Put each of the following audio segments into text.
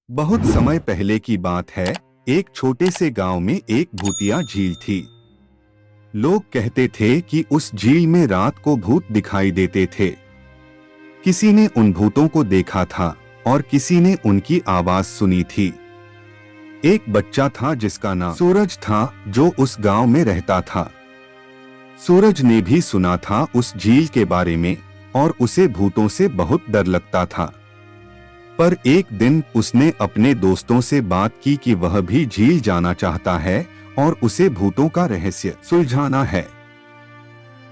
बहुत समय पहले की बात है। एक छोटे से गांव में एक भूतिया झील थी। लोग कहते थे कि उस झील में रात को भूत दिखाई देते थे। किसी ने उन भूतों को देखा था और किसी ने उनकी आवाज सुनी थी। एक बच्चा था जिसका नाम सूरज था, जो उस गांव में रहता था। सूरज ने भी सुना था उस झील के बारे में और उसे भूतों से बहुत डर लगता था। पर एक दिन उसने अपने दोस्तों से बात की कि वह भी झील जाना चाहता है और उसे भूतों का रहस्य सुलझाना है।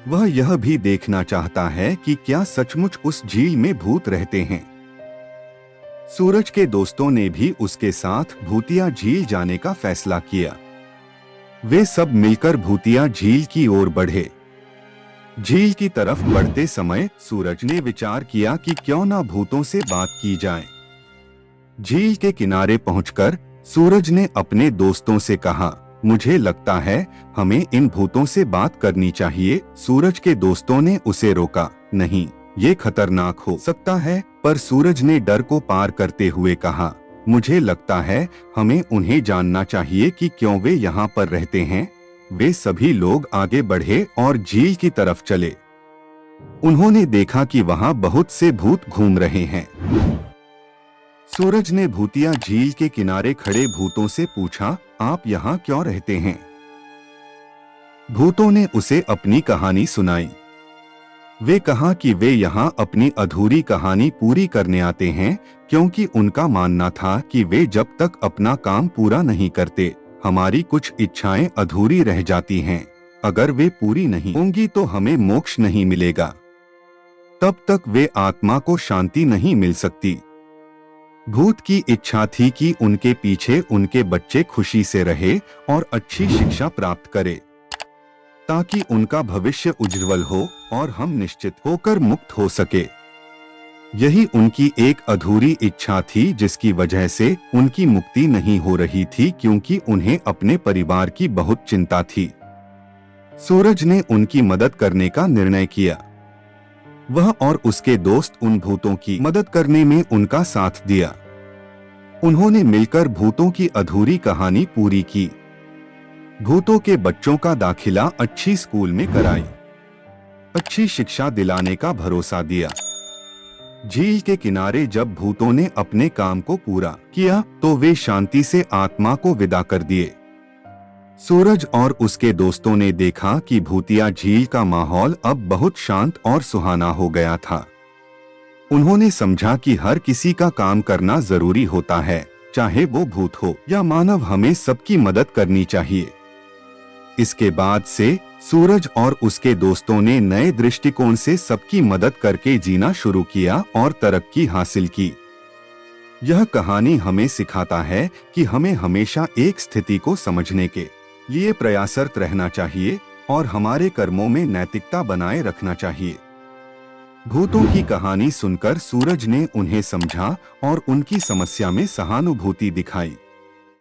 वह यह भी देखना चाहता है कि क्या सचमुच उस झील में भूत रहते हैं। सूरज के दोस्तों ने भी उसके साथ भूतिया झील जाने का फैसला किया। वे सब मिलकर भूतिया झील की ओर बढ़े। झील की तरफ बढ़ते समय सूरज ने विचार किया कि क्यों ना भूतों से बात की जाए। झील के किनारे पहुंचकर सूरज ने अपने दोस्तों से कहा, मुझे लगता है हमें इन भूतों से बात करनी चाहिए। सूरज के दोस्तों ने उसे रोका, नहीं, ये खतरनाक हो सकता है। पर सूरज ने डर को पार करते हुए कहा, मुझे लगता है हमें उन्हें जानना चाहिए कि क्यों वे यहाँ पर रहते हैं। वे सभी लोग आगे बढ़े और झील की तरफ चले। उन्होंने देखा कि वहाँ बहुत से भूत घूम रहे हैं। सूरज ने भूतिया झील के किनारे खड़े भूतों से पूछा, आप यहाँ क्यों रहते हैं? भूतों ने उसे अपनी कहानी सुनाई। वे कहा कि वे यहाँ अपनी अधूरी कहानी पूरी करने आते हैं, क्योंकि उनका मानना था कि वे जब तक अपना काम पूरा नहीं करते, हमारी कुछ इच्छाएं अधूरी रह जाती हैं। अगर वे पूरी नहीं होंगी तो हमें मोक्ष नहीं मिलेगा। तब तक वे आत्मा को शांति नहीं मिल सकती। भूत की इच्छा थी कि उनके पीछे उनके बच्चे खुशी से रहे और अच्छी शिक्षा प्राप्त करे, ताकि उनका भविष्य उज्जवल हो और हम निश्चित होकर मुक्त हो सके। यही उनकी एक अधूरी इच्छा थी, जिसकी वजह से उनकी मुक्ति नहीं हो रही थी, क्योंकि उन्हें अपने परिवार की बहुत चिंता थी। सूरज ने उनकी मदद करने का निर्णय किया। वह और उसके दोस्त उन भूतों की मदद करने में उनका साथ दिया। उन्होंने मिलकर भूतों की अधूरी कहानी पूरी की। भूतों के बच्चों का दाखिला अच्छी स्कूल में कराई, अच्छी शिक्षा दिलाने का भरोसा दिया। झील के किनारे जब भूतों ने अपने काम को पूरा किया तो वे शांति से आत्मा को विदा कर दिए। सूरज और उसके दोस्तों ने देखा कि भूतिया झील का माहौल अब बहुत शांत और सुहाना हो गया था। उन्होंने समझा कि हर किसी का काम करना जरूरी होता है, चाहे वो भूत हो या मानव, हमें सबकी मदद करनी चाहिए। इसके बाद से सूरज और उसके दोस्तों ने नए दृष्टिकोण से सबकी मदद करके जीना शुरू किया और तरक्की हासिल की। यह कहानी हमें सिखाता है कि हमें हमेशा एक स्थिति को समझने के लिए प्रयासरत रहना चाहिए और हमारे कर्मों में नैतिकता बनाए रखना चाहिए। भूतों की कहानी सुनकर सूरज ने उन्हें समझा और उनकी समस्या में सहानुभूति दिखाई।